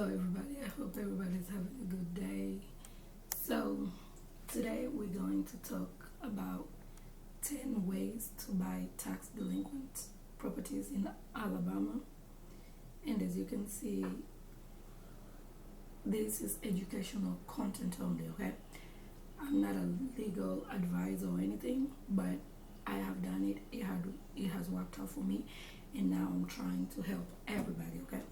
Hello everybody, I hope everybody's having a good day. So today we're going to talk about 10 ways to buy tax delinquent properties in Alabama. And as you can see, this is educational content only, okay? I'm not a legal advisor or anything, but I have done it. It has worked out for me, and now I'm trying to help everybody, okay?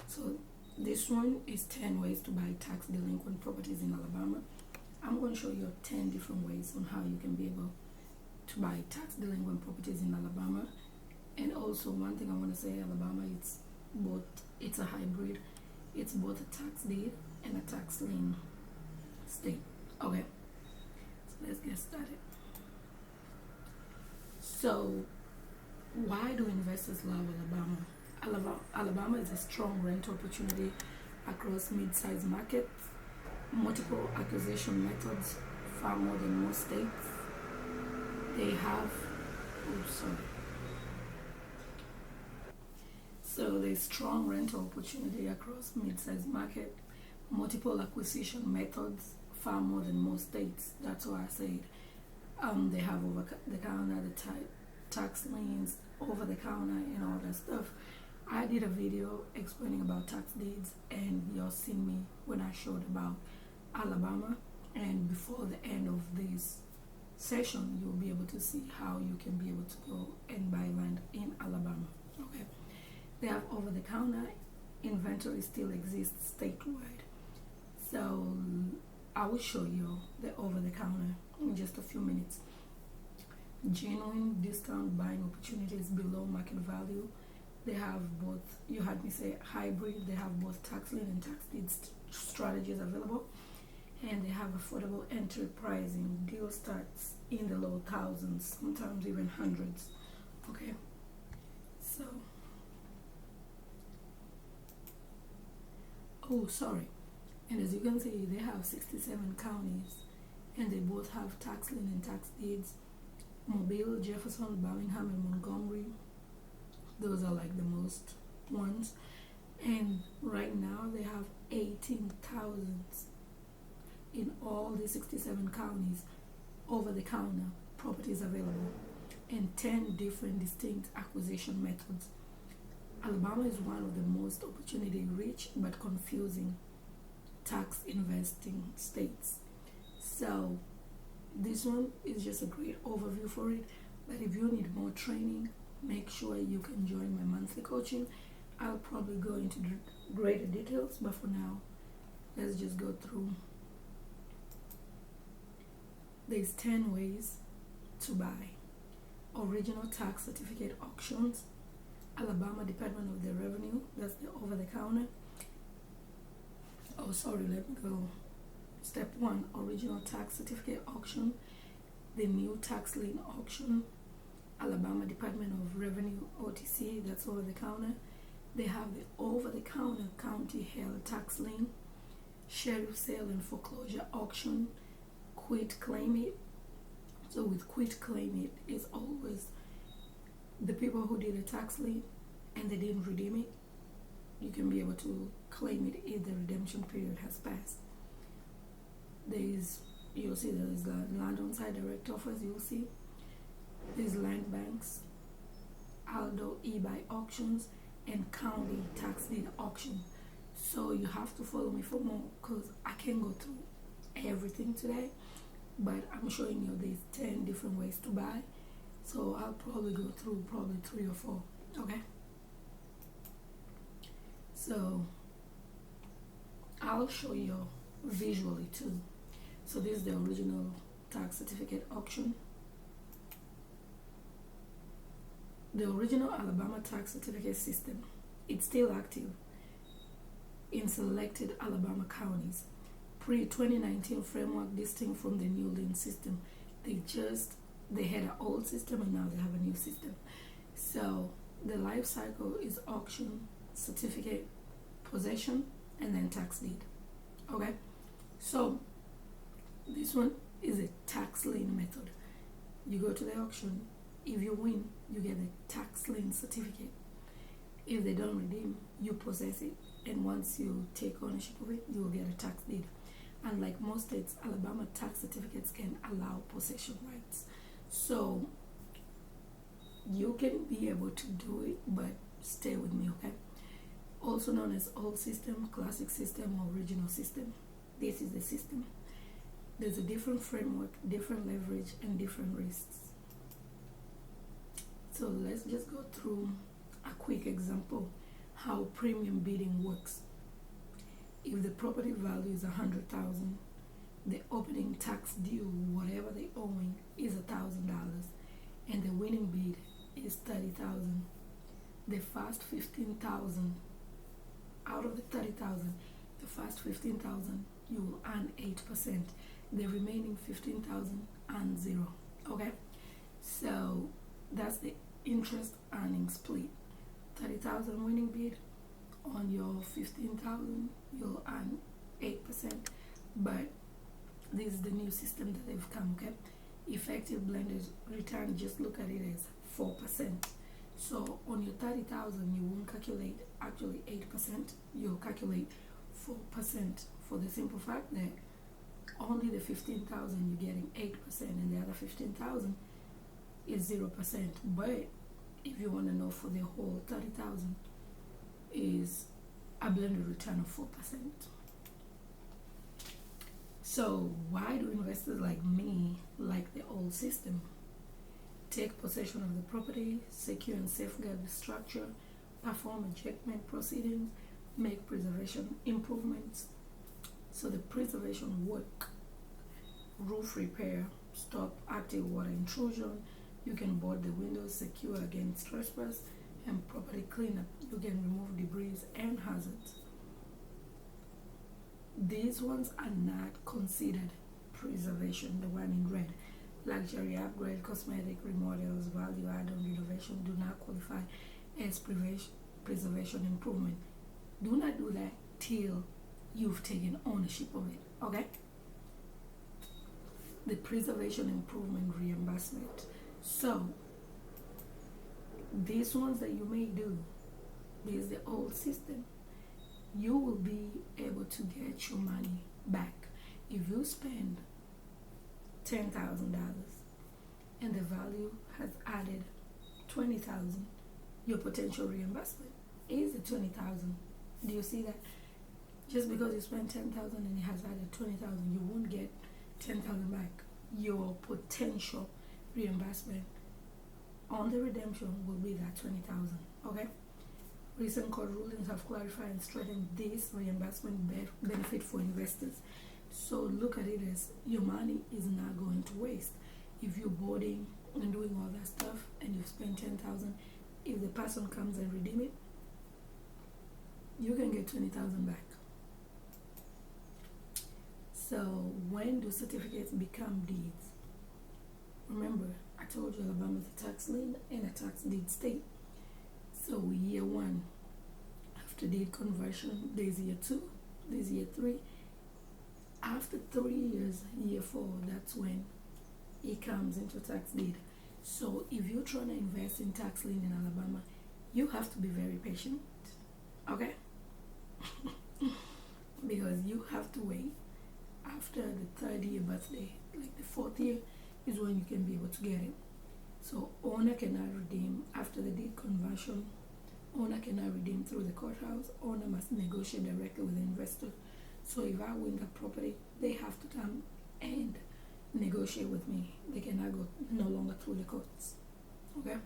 So this one is 10 ways to buy tax delinquent properties in Alabama. I'm going to show you 10 different ways on how you can be able to buy tax delinquent properties in Alabama. And also one thing I want to say, Alabama, it's a hybrid. It's both a tax deed and a tax lien state. Okay, so let's get started. So why do investors love Alabama? Alabama is a strong rent opportunity across mid-sized markets, multiple acquisition methods, far more than most states. They have, So there's strong rental opportunity across mid-sized market, multiple acquisition methods, far more than most states. That's why I said they have over the counter, tax liens, over the counter, and all that stuff. I did a video explaining about tax deeds, and you'll see me when I showed about Alabama. And before the end of this session, you'll be able to see how you can be able to go and buy land in Alabama. Okay, they have over the counter. Inventory still exists statewide, so I will show you the over the counter in just a few minutes. Genuine discount buying opportunities below market value. They have both, you had me say hybrid, they have both tax lien and tax deed strategies available, and they have affordable entry pricing. Deal starts in the low thousands, sometimes even hundreds. Okay, so and as you can see, they have 67 counties, and they both have tax lien and tax deeds. Mobile, Jefferson, Birmingham, and Montgomery. Those are like the most ones. And right now they have 18,000 in all the 67 counties over the counter properties available, and 10 different distinct acquisition methods. Alabama is one of the most opportunity rich but confusing tax investing states. So this one is just a great overview for it, but if you need more training, make sure you can join my monthly coaching. I'll probably go into greater details, but for now, let's just go through. There's 10 ways to buy original tax certificate auctions. Alabama Department of the Revenue, that's the over the counter. Let me go. Step 1, original tax certificate auction. The new tax lien auction, Alabama Department of Revenue, OTC, that's over the counter. They have the over the counter county held tax lien, sheriff sale and foreclosure auction, quit claim it. So with quit claim it is always the people who did a tax lien and they didn't redeem it. You can be able to claim it if the redemption period has passed. You'll see there's the land on site direct offers. You'll see these land banks, Aldo e-buy auctions, and county tax deed auction. So you have to follow me for more, because I can't go through everything today, but I'm showing you these 10 different ways to buy. So I'll probably go through 3 or 4. Okay, so I'll show you visually too. So this is the original tax certificate auction. The original Alabama tax certificate system, it's still active in selected Alabama counties. Pre-2019 framework distinct from the new lien system. They had an old system and now they have a new system. So the life cycle is auction, certificate, possession, and then tax deed. Okay, so this one is a tax lien method. You go to the auction. If you win, you get a tax lien certificate. If they don't redeem, you possess it and once you take ownership of it, you will get a tax deed. Unlike most states, Alabama tax certificates can allow possession rights. So you can be able to do it, but stay with me, okay? Also known as old system, classic system, or original system. This is the system. There's a different framework, different leverage, and different risks. So let's just go through a quick example how premium bidding works. If the property value is $100,000, the opening tax due, whatever they owing, is $1,000, and the winning bid is $30,000. The first $15,000 out of the $30,000, the first $15,000 you will earn 8%. The remaining $15,000 earn 0. Okay, so that's the interest earning split. 30,000 winning bid on your 15,000, you'll earn 8%. But this is the new system that they've come. Okay, effective blended return, just look at it as 4%. So on your 30,000, you won't calculate actually 8%. You'll calculate 4% for the simple fact that only the 15,000 you're getting 8%, and the other 15,000 is 0%. But if you want to know for the whole 30,000, is a blended return of 4%. So why do investors like me like the old system? Take possession of the property, secure and safeguard the structure, perform ejectment proceedings, make preservation improvements. So the preservation work: roof repair, stop active water intrusion, you can board the windows, secure against trespass, and property cleanup. You can remove debris and hazards. These ones are not considered preservation, the one in red. Luxury upgrade, cosmetic remodels, value add-on renovation do not qualify as preservation improvement. Do not do that till you've taken ownership of it, okay? The preservation improvement reimbursement. So these ones that you may do, this is the old system. You will be able to get your money back. If you spend $10,000 and the value has added 20,000, your potential reimbursement is the 20,000. Do you see that? Just because you spent 10,000 and it has added 20,000, you won't get 10,000 back. Your potential reimbursement on the redemption will be that 20,000. Okay. Recent court rulings have clarified and strengthened this reimbursement benefit for investors. So look at it as your money is not going to waste. If you're boarding and doing all that stuff and you've spent 10,000, if the person comes and redeem it, you can get 20,000 back. So when do certificates become deeds? Remember, I told you Alabama is a tax lien and a tax deed state. So year 1, after deed conversion, there's year 2, there's year 3. After 3 years, year 4, that's when it comes into tax deed. So if you're trying to invest in tax lien in Alabama, you have to be very patient, okay? Because you have to wait after the 3rd year birthday, like the 4th year is when you can be able to get it. So owner cannot redeem after the deed conversion. Owner cannot redeem through the courthouse. Owner must negotiate directly with the investor. So if I win the property, they have to come and negotiate with me. They cannot go no longer through the courts. Okay?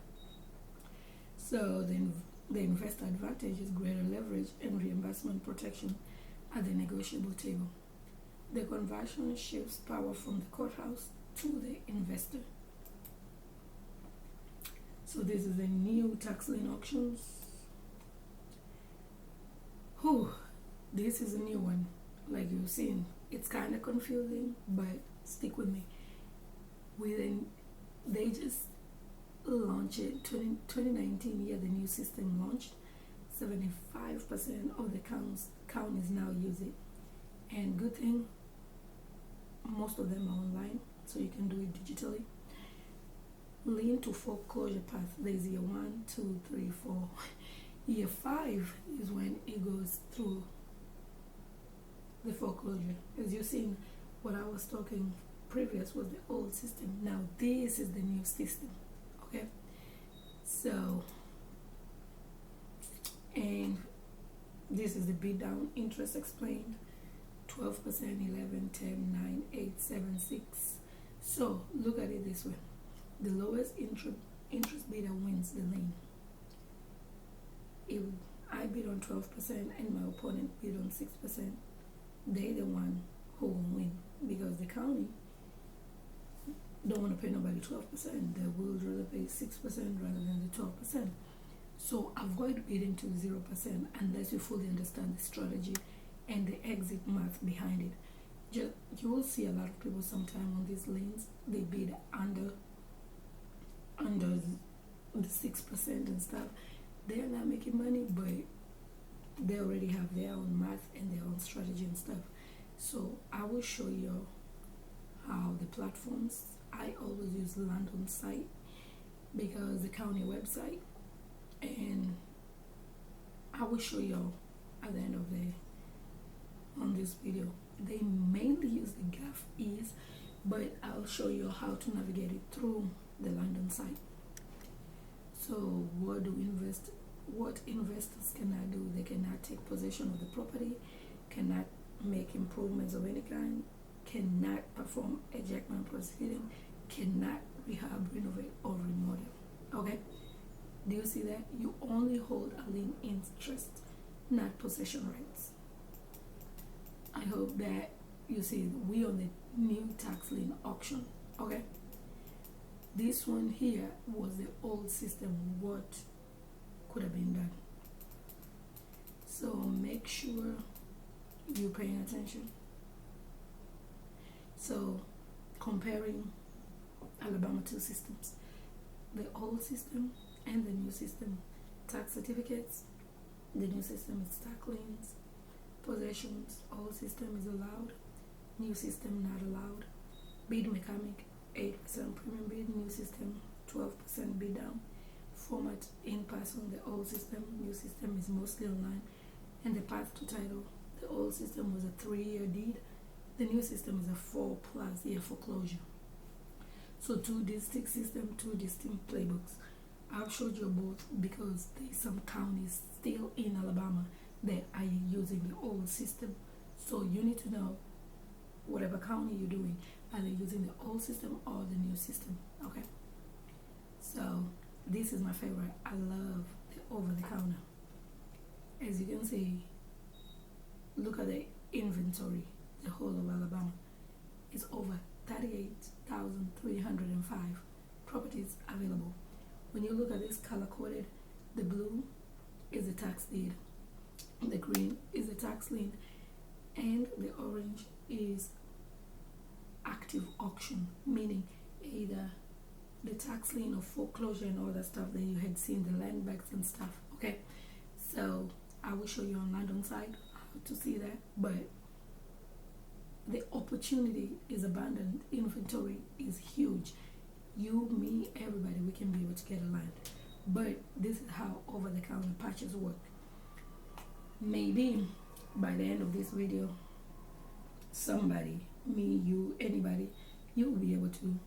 So then the investor advantage is greater leverage and reimbursement protection at the negotiable table. The conversion shifts power from the courthouse to the investor. So this is a new tax lien auctions. This is a new one. Like you've seen, it's kind of confusing, but stick with me. They just launched it 2019 year. The new system launched. 75% of the counties now use it, and good thing, most of them are online, so you can do it digitally. Lien to foreclosure path. There's year 1, 2, 3, 4. Year 5 is when it goes through the foreclosure. As you've seen, what I was talking previous was the old system. Now this is the new system. Okay, so, and this is the bid down interest explained: 12%, 11, 10, 9, 8, 7, 6. So look at it this way: the lowest interest bidder wins the lien. If I bid on 12% and my opponent bid on 6%, they're the one who will win, because the county don't want to pay nobody 12%. They will rather pay 6% rather than the 12%. So avoid bidding to 0% unless you fully understand the strategy and the exit math behind it. You will see a lot of people sometime on these lanes, they bid under the 6% and stuff. They're not making money, but they already have their own math and their own strategy and stuff. So I will show you how the platforms. I always use land on site because the county website, and I will show you at the end of on this video. They mainly use the GAF ease, but I'll show you how to navigate it through the land on site. So what investors cannot do? They cannot take possession of the property, cannot make improvements of any kind, cannot perform ejectment proceeding, cannot rehab, renovate, or remodel. Okay? Do you see that? You only hold a lien interest, not possession rights. I hope that you see we on the new tax lien auction. Okay? This one here was the old system. What could have been done? So make sure you're paying attention. So comparing Alabama two systems, the old system and the new system: tax certificates. The new system is tax liens, possessions. Old system is allowed, new system not allowed. Bid mechanic, 8% premium bid, new system 12% bid down. Format in person, the old system, new system is mostly online. And the path to title, the old system was a 3-year deed, the new system is a 4+ year foreclosure. So two distinct systems, two distinct playbooks. I've showed you both because there's some counties still in Alabama that are using the old system. So you need to know whatever county you're doing, are they using the old system or the new system? Okay. So this is my favorite. I love the over the counter. As you can see, look at the inventory. The whole of Alabama is over 38,305 properties available. When you look at this color coded, the blue is the tax deed, the green is the tax lien, and the orange is active auction, meaning either the tax lien or foreclosure and all that stuff that you had seen, the land banks and stuff. Okay, so I will show you on land on site how to see that, but the opportunity is abundant. Inventory is huge. You, me, everybody, we can be able to get a land. But this is how over-the-counter patches work. Maybe by the end of this video, somebody, me, you, anybody, you will be able to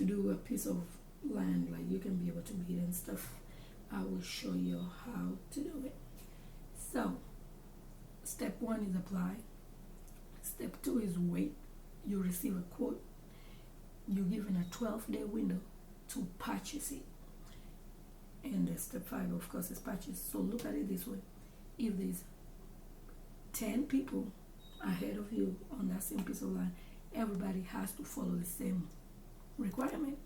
do a piece of land, like you can be able to bid and stuff. I will show you how to do it. So step 1 is apply. Step 2 is wait. You receive a quote. You're given a 12-day window to purchase it. And step 5, of course, is purchase. So look at it this way: if there's 10 people ahead of you on that same piece of land, everybody has to follow the same requirement.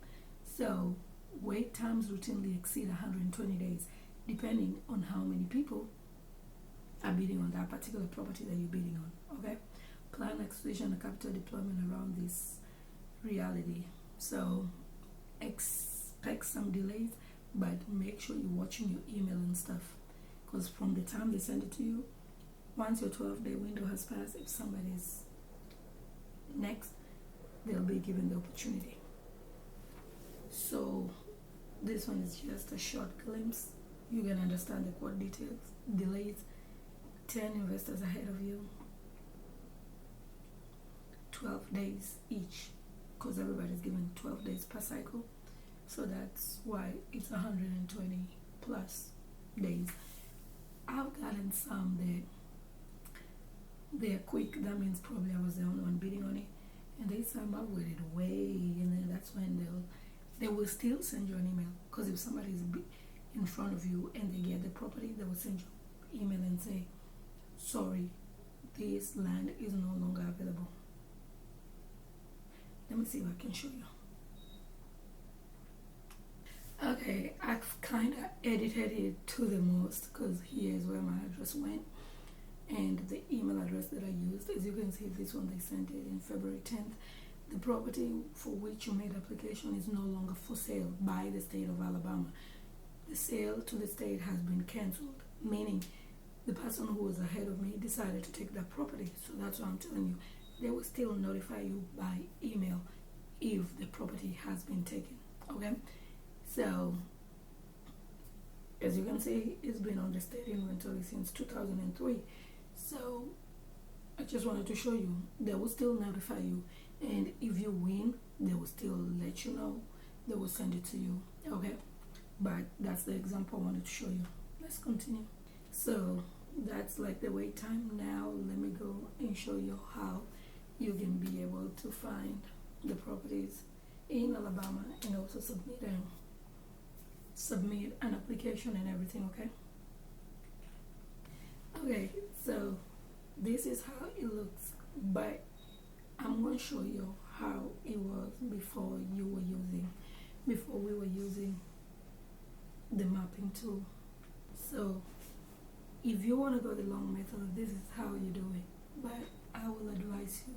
So wait times routinely exceed 120 days, depending on how many people are bidding on that particular property that you're bidding on. Okay, plan acquisition and capital deployment around this reality. So expect some delays, but make sure you're watching your email and stuff, because from the time they send it to you, once your 12-day window has passed, if somebody's next, they'll be given the opportunity. So This one is just a short glimpse. You can understand the court details. Delays, 10 investors ahead of you, 12 days each, because everybody's given 12 days per cycle. So that's why it's 120 plus days. I've gotten some that they're quick. That means probably I was the only one bidding on it. And there's some I've waited way, and then that's when they will still send you an email. Because if somebody is in front of you and they get the property, they will send you email and say, sorry, this land is no longer available. Let me see if I can show you. Okay, I've kind of edited it to the most because here's where my address went and the email address that I used. As you can see, this one they sent it in February 10th. The property for which you made application is no longer for sale by the state of Alabama. The sale to the state has been cancelled, meaning the person who was ahead of me decided to take that property. So that's what I'm telling you. They will still notify you by email if the property has been taken. Okay? So, as you can see, it's been on the state inventory since 2003. So, I just wanted to show you. They will still notify you. And if you win, they will still let you know. They will send it to you. Okay? But that's the example I wanted to show you. Let's continue. So, that's like the wait time. Now, let me go and show you how you can be able to find the properties in Alabama and also submit an application and everything. Okay, so this is how it looks, but I'm going to show you how it was before we were using the mapping tool. So if you want to go the long method, this is how you do it, but I will advise you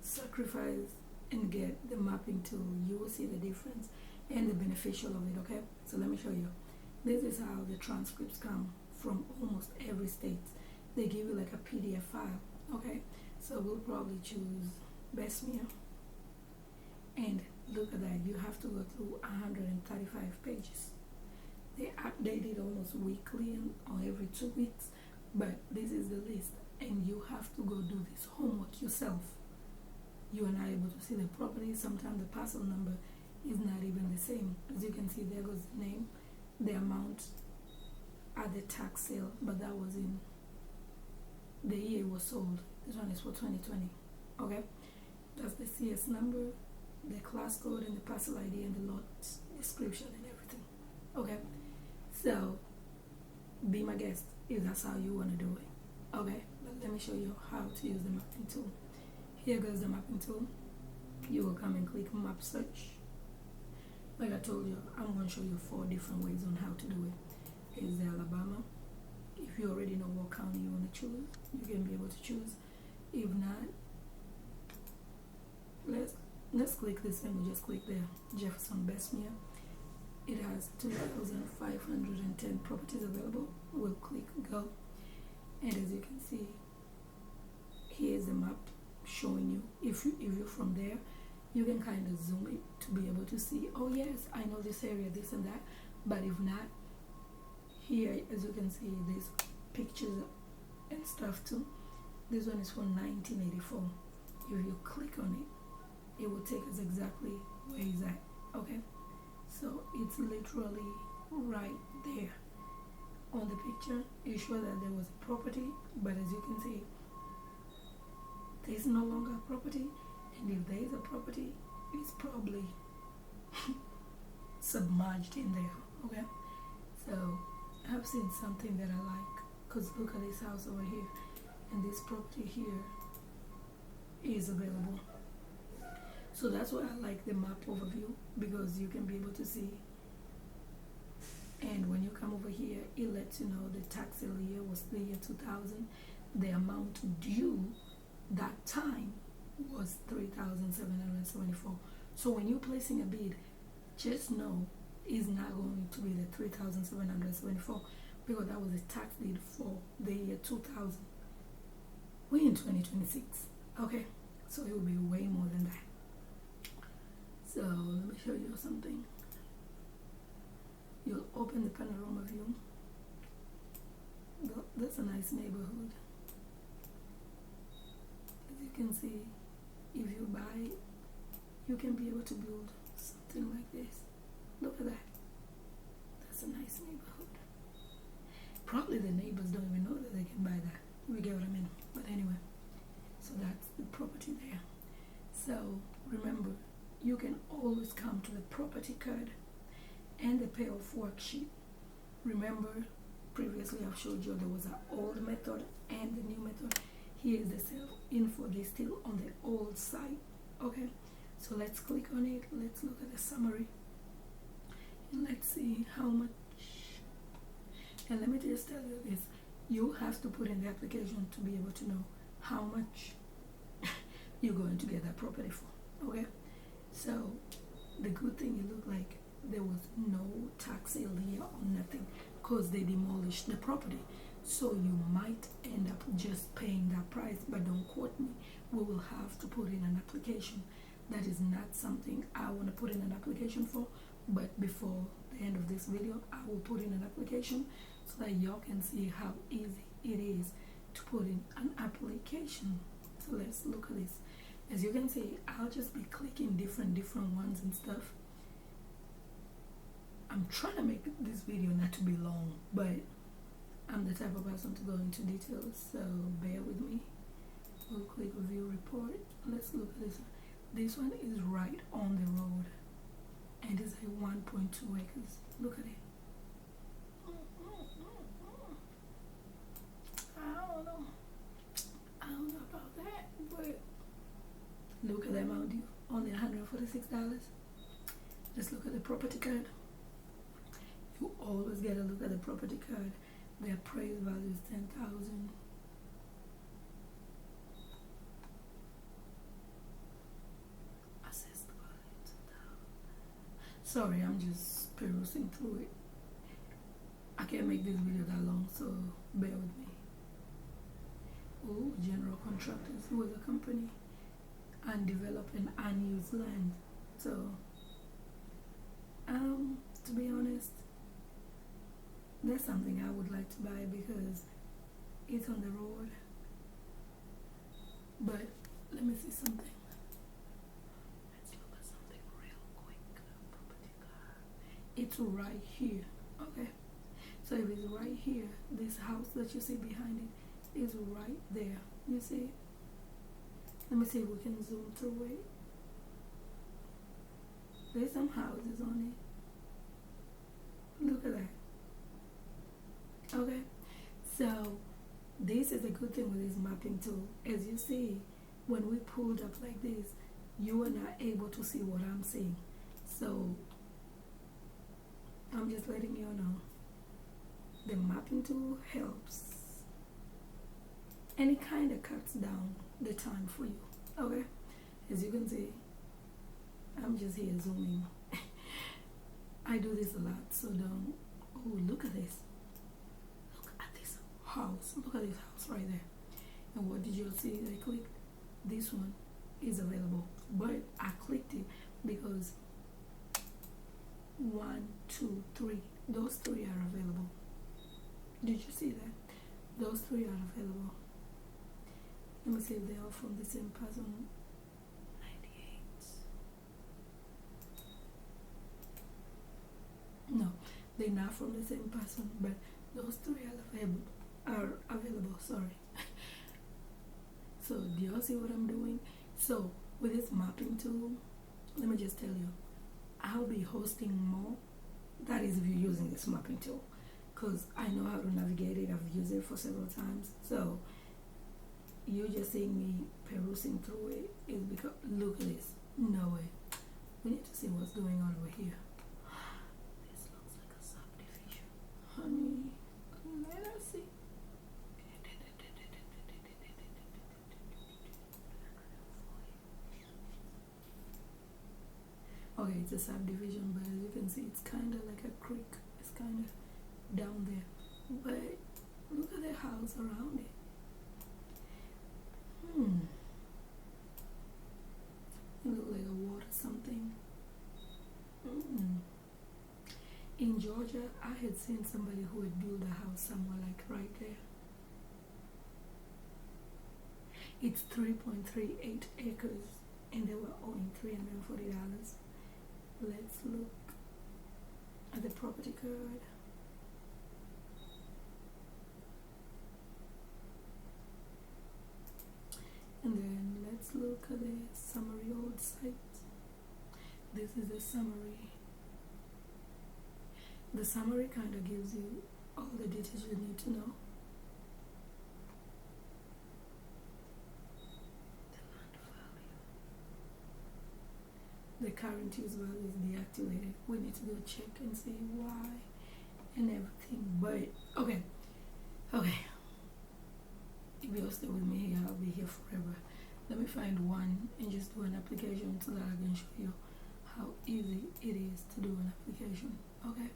sacrifice and get the mapping tool. You will see the difference and the beneficial of it. Okay, so let me show you. This is how the transcripts come from almost every state. They give you like a PDF file. Okay, so we'll probably choose Bessemer, and look at that, you have to go through 135 pages. They update it almost weekly or every 2 weeks, but this is the list, and you have to go do this homework yourself. You are not able to see the property. Sometimes the parcel number is not even the same. As you can see, there goes the name, the amount at the tax sale, but that was in the year it was sold. This one is for 2020. Okay, that's the CS number, the class code, and the parcel ID, and the lot description and everything. Okay, so be my guest if that's how you want to do it. Okay, but let me show you how to use the mapping tool. Here goes the mapping tool. You will come and click map search. Like I told you, I'm going to show you 4 different ways on how to do it. Here's the Alabama. If you already know what county you want to choose, you can be able to choose. If not, let's click this, and we'll just click there. Jefferson Bessemer. It has 2,510 properties available. We'll click go, and as you can see, here's the map showing you. If you're from there, you can kind of zoom it to be able to see, oh yes, I know this area, this and that. But if not, here, as you can see, there's pictures and stuff too. This one is from 1984. If you click on it, it will take us exactly where it's at. Okay, so it's literally right there on the picture. It shows that there was a property, but as you can see, there's no longer a property, and if there is a property, it's probably submerged in there. Okay, so I've seen something that I like, because look at this house over here, and this property here is available. So that's why I like the map overview, because you can be able to see. And when you come over here, it lets you know the tax sale year was the year 2000. The amount due that time was $3,774. So when you're placing a bid, just know it's not going to be the $3,774, because that was a tax deed for the year 2000. We're in 2026. Okay, so it will be way more than that. So let me show you something. You'll open the panorama view. That's a nice neighborhood. As you can see, if you buy, you can be able to build something like this. Look at that. That's a nice neighborhood. Probably the neighbors don't even know that they can buy that. You get what I mean? But anyway, so that's the property there. So remember, you can always come to the property card and the payoff worksheet. Remember, previously I've showed you there was an old method and the new method. Here is the sale info. They're still on the old site. Okay, so let's click on it. Let's look at the summary and let's see how much. And let me just tell you this, you have to put in the application to be able to know how much you're going to get that property for. Okay, so the good thing, it looked like there was no tax sale here or nothing, because they demolished the property. So you might end up just paying that price, but don't quote me. We will have to put in an application. That is not something I want to put in an application for, but before the end of this video, I will put in an application so that y'all can see how easy it is to put in an application. So let's look at this. As you can see, I'll just be clicking different ones and stuff. I'm trying to make this video not to be long, but I'm the type of person to go into details, so bear with me. We'll click view report. Let's look at this. This one is right on the road and it's a 1.2 acres. Look at it. I don't know about that, but look at the amount due. Only $146. Let's look at the property card. You always gotta look at the property card. The appraised value is $10,000. Assessed value $2,000. Sorry, I'm just perusing through it. I can't make this video that long, so bear with me. Oh, general contractors with a company and developing unused land. So, to be honest, that's something I would like to buy because it's on the road. But let me see something. Let's look at something real quick. Property card. It's right here. Okay. So if it's right here, this house that you see behind it is right there. You see? Let me see if we can zoom through it. There's some houses on it. Look at that. Okay, so this is a good thing with this mapping tool. As you see, when we pulled up like this, you are not able to see what I'm seeing. So I'm just letting you know. The mapping tool helps. And it kind of cuts down the time for you. Okay, as you can see, I'm just here zooming. I do this a lot, so don't. Oh, look at this. House. Look at this house right there. And what did you see? I clicked. This one is available, but I clicked it because 1, 2, 3. Those 3 are available. Did you see that? Those 3 are available. Let me see if they are from the same person. 98. No, they're not from the same person, but those 3 are available. Sorry. So do y'all see what I'm doing? So with this mapping tool, let me just tell you, I'll be hosting more. That is if you're using this mapping tool, because I know how to navigate it. I've used it for several times. So you just seeing me perusing through it is because, look at this. No way. We need to see what's going on over here. This looks like a subdivision. Honey, let us see. Okay, it's a subdivision, but as you can see, it's kind of like a creek. It's kind of down there. But look at the house around it. It looks like a water something. In Georgia, I had seen somebody who had built a house somewhere like right there. It's 3.38 acres and they were owing $340. Let's look at the property code. And then let's look at the summary old site. This is the summary. The summary kind of gives you all the details you need to know. The current use value is deactivated. We need to go check and see why and everything. But okay. If you'll stay with me here, I'll be here forever. Let me find one and just do an application so that I can show you how easy it is to do an application. Okay.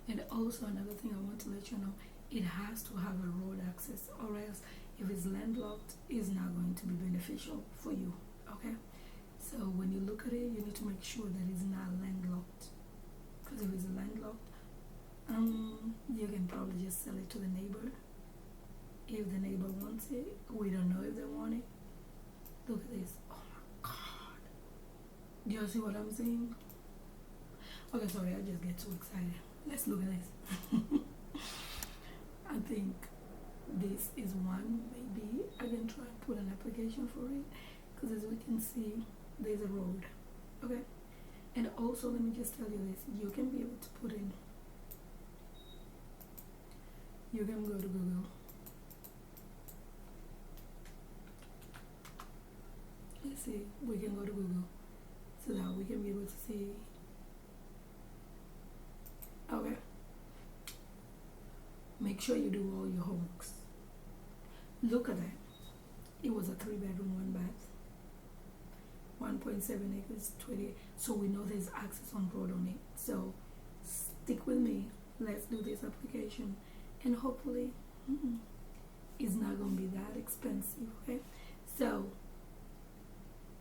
And also another thing I want to let you know, it has to have a road access, or else if it's landlocked, it's not going to be beneficial for you. Okay. So when you look at it, you need to make sure that it's not landlocked. Because if it's landlocked, you can probably just sell it to the neighbor. If the neighbor wants it, we don't know if they want it. Look at this. Oh my God. Do you see what I'm saying? Okay, sorry, I just get too excited. Let's look at this. I think this is one. Maybe I can try and put an application for it. Because as we can see, there's a road. Okay? And also, let me just tell you this. You can be able to put in. You can go to Google. Let's see, we can go to Google so that we can be able to see. Okay. Make sure you do all your homeworks. Look at that. It was a 3-bedroom, 1 bath. 1.7 acres, 20. So we know there's access on road on it. So stick with me. Let's do this application. And hopefully, it's not going to be that expensive. Okay. So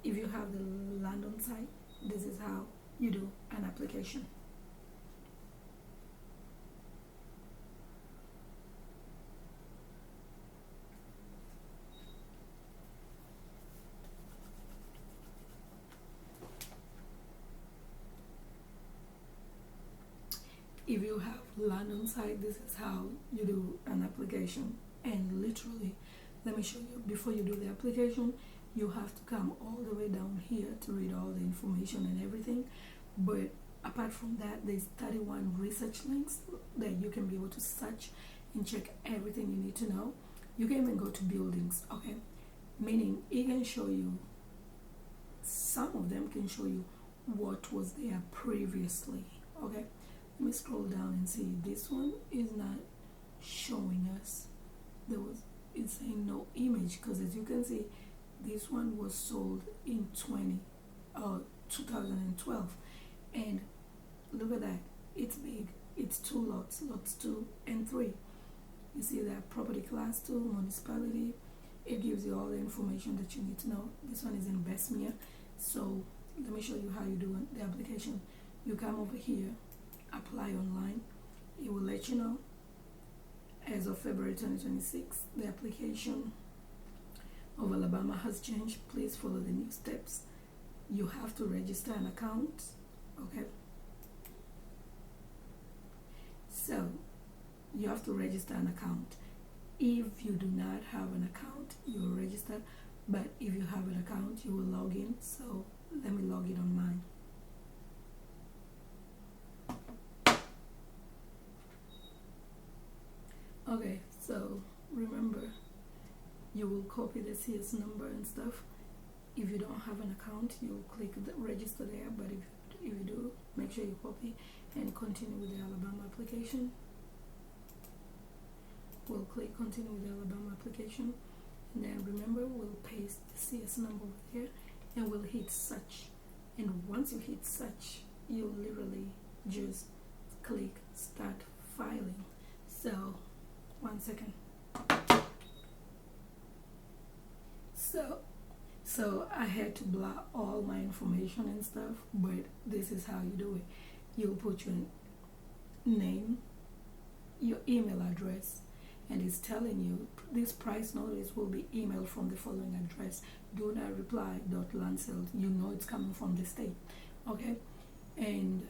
if you have the land on site, this is how you do an application. If you have land on site, this is how you do an application. And literally, let me show you, before you do the application, you have to come all the way down here to read all the information and everything. But apart from that, there's 31 research links that you can be able to search and check everything you need to know. You can even go to buildings, okay? Meaning it can show you, some of them can show you what was there previously, okay? Let me scroll down and see. This one is not showing us. It's saying no image, because as you can see, this one was sold in 2012, and look at that. It's big. It's 2 lots, lots 2 and 3. You see that property class 2, municipality. It gives you all the information that you need to know. This one is in Bessemer. So let me show you how you do the application. You come over here, apply online. It will let you know as of February 2026 the application of Alabama has changed. Please follow the new steps. You have to register an account, okay? So you have to register an account. If you do not have an account, you will register, but if you have an account, you will log in. So let me log in on mine. Okay, so remember, you will copy the CS number and stuff. If you don't have an account, you click the register there, but if you do, make sure you copy and continue with the Alabama application. We'll click continue with the Alabama application, and then remember, we'll paste the CS number over here and we'll hit search. And once you hit search, you literally just click start filing. So 1 second. So I had to block all my information and stuff, but this is how you do it. You'll put your name, your email address, and it's telling you this price notice will be emailed from the following address. Do not reply .lancel. You know it's coming from the state. Okay? And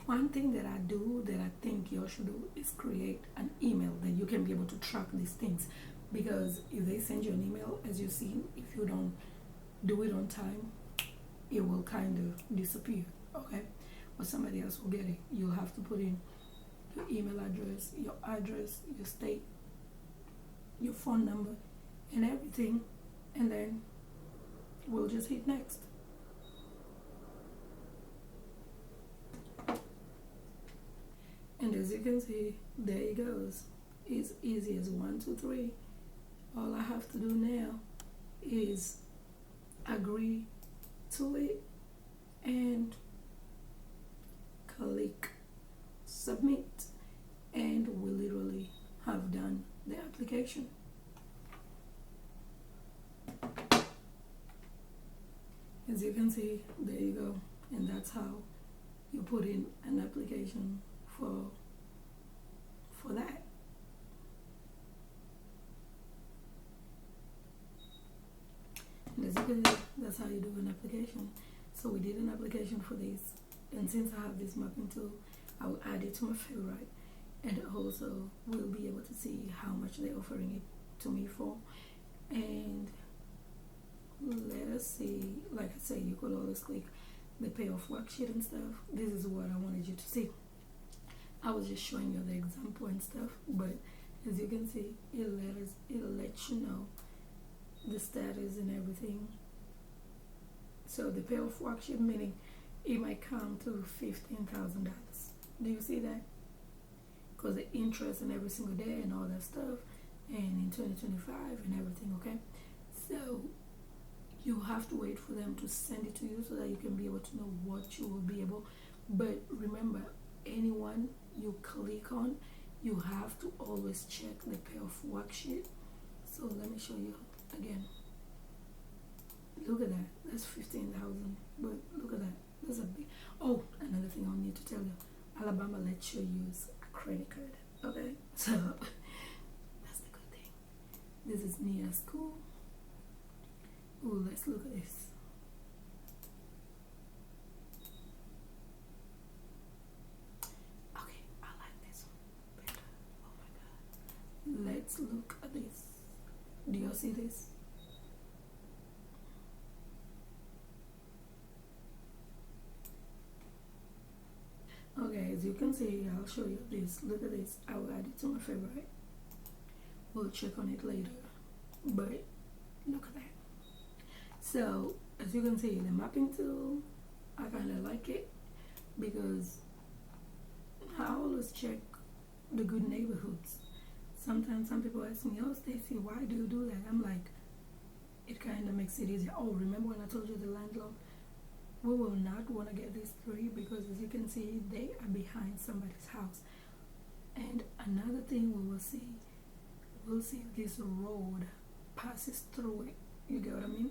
one thing that I do that I think you should do is create an email that you can be able to track these things. Because if they send you an email, as you see, if you don't do it on time, it will kind of disappear. Okay? Or somebody else will get it. You'll have to put in your email address, your state, your phone number, and everything, and then we'll just hit next. And as you can see, there it goes. It's easy as 1, 2, 3. All I have to do now is agree to it and click submit, and we literally have done the application. As you can see, there you go, and that's how you put in an application for that. And as you can see, that's how you do an application. So we did an application for this, and since I have this mapping tool, I will add it to my favorite, and also we'll be able to see how much they're offering it to me for. And let us see, like I say, you could always click the payoff worksheet and stuff. This is what I wanted you to see. I was just showing you the example and stuff, but as you can see, it'll let you know the status and everything. So the payoff worksheet, meaning it might come to $15,000. Do you see that? Because the interest in every single day and all that stuff, and in 2025 and everything. Okay, so you have to wait for them to send it to you so that you can be able to know what you will be able. But remember, anyone you click on, you have to always check the payoff worksheet. So let me show you again. Look at that. That's 15,000. But look at that. That's a big. Oh, another thing I'll need to tell you. Alabama lets you use a credit card. Okay, so that's the good thing. This is near school. Oh, let's look at this. Okay, I like this one better. Oh my god. Let's look at this. Do you see this? Okay, as you can see, I'll show you this. Look at this. I will add it to my favorite. We'll check on it later. But look at that. So as you can see, the mapping tool, I kind of like it because I always check the good neighborhoods. Sometimes some people ask me, oh Stacy, why do you do that? I'm like, it kind of makes it easier. Oh, remember when I told you the landlord? We will not want to get these three because as you can see, they are behind somebody's house. And another thing we'll see if this road passes through it. You get what I mean?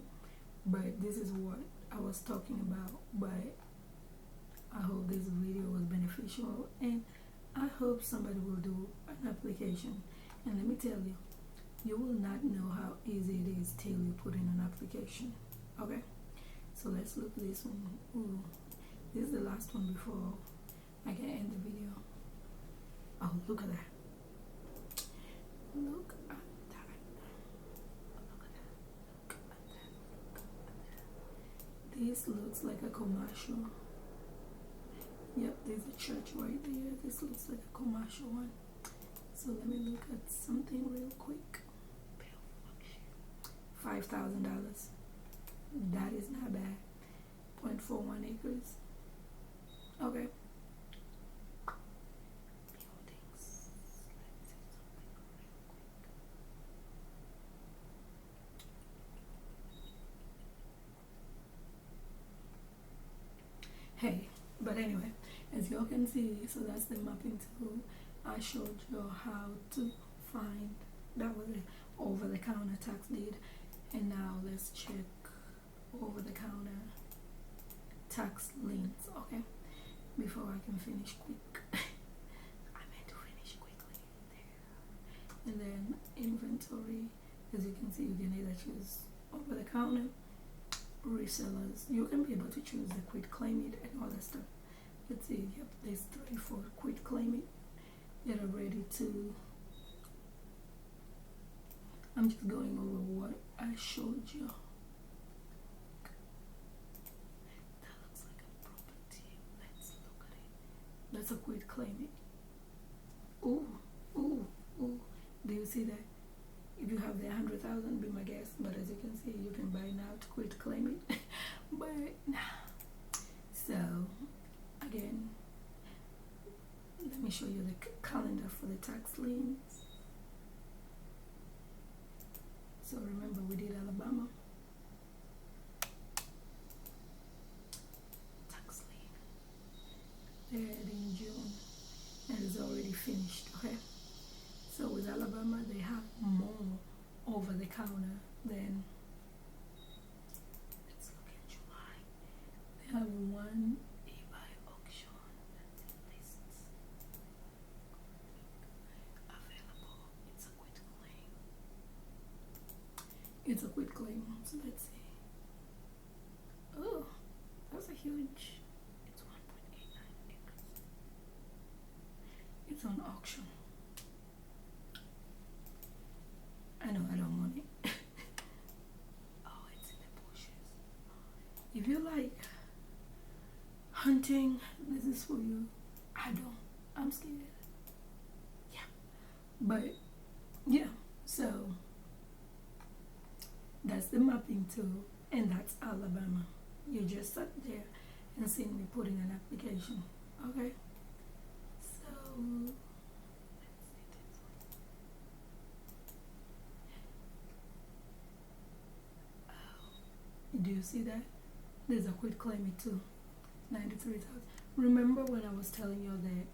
But this is what I was talking about. But I hope this video was beneficial, and I hope somebody will do an application. And let me tell you, you will not know how easy it is till you put in an application. Okay? So let's look at this one. Ooh, this is the last one before I can end the video. Oh, look at that. Look at that. Look at that. Look at that. Look at that. This looks like a commercial. Yep, there's a church right there. This looks like a commercial one. So let me look at something real quick. $5,000. That is not bad. 0.41 acres. Okay. Buildings. Let's see something real quick. Hey, but anyway, as you can see, so that's the mapping tool. I showed you how to find, that was it, over-the-counter tax deed. And now let's check over-the-counter tax liens. Okay, before I can finish quick. I meant to finish quickly there. And then inventory, as you can see, you can either choose over the counter, resellers. You can be able to choose the quit claim it and all that stuff. Let's see, yep, there's 3 for quit claim it that are ready to. I'm just going over what I showed you. That looks like a property. Let's look at it. That's a quit claim it. Ooh, ooh, ooh. Do you see that? If you have the 100,000, be my guest. But as you can see, you can buy now to quit claim it. But nah. So again, let me show you the calendar for the tax liens. So remember, we did Alabama. Tax lien. They had in June and it's already finished, okay? So with Alabama, they have more over the counter than, let's look at July. They have one eBay auction lists available. It's a quit claim. It's a quit claim. So let's see. Oh, that's a huge. It's 1.89 acres. It's on auction. I know I don't want it. Oh, it's in the bushes. If you like hunting, this is for you. I don't. I'm scared. Yeah. But yeah, so that's the mapping tool, and that's Alabama. You just sat there and seen me putting an application. Okay? So do you see that? There's a quit claim it too. 93,000. Remember when I was telling you that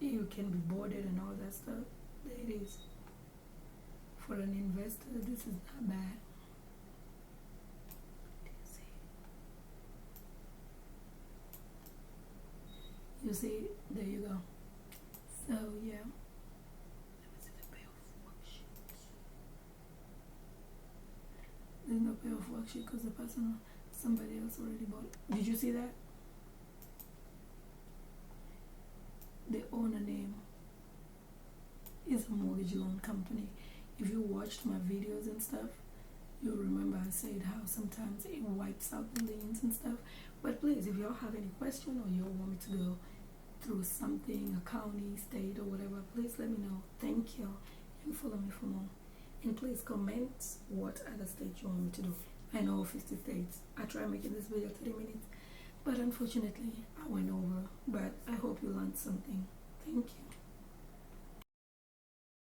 you can be boarded and all that stuff? There it is. For an investor, this is not bad. You see, there you go. So yeah. Let me see the payoff worksheet. There's no payoff worksheet because the person, somebody else already bought it. Did you see that? The owner name is a mortgage loan company. If you watched my videos and stuff, you'll remember I said how sometimes it wipes out the liens and stuff. But please, if y'all have any question or you want me to go through something, a county, state, or whatever, please let me know. Thank you, and follow me for more. And please comment what other state you want me to do. I know 50 states. I tried making this video 30 minutes, but unfortunately I went over. But I hope you learned something. Thank you.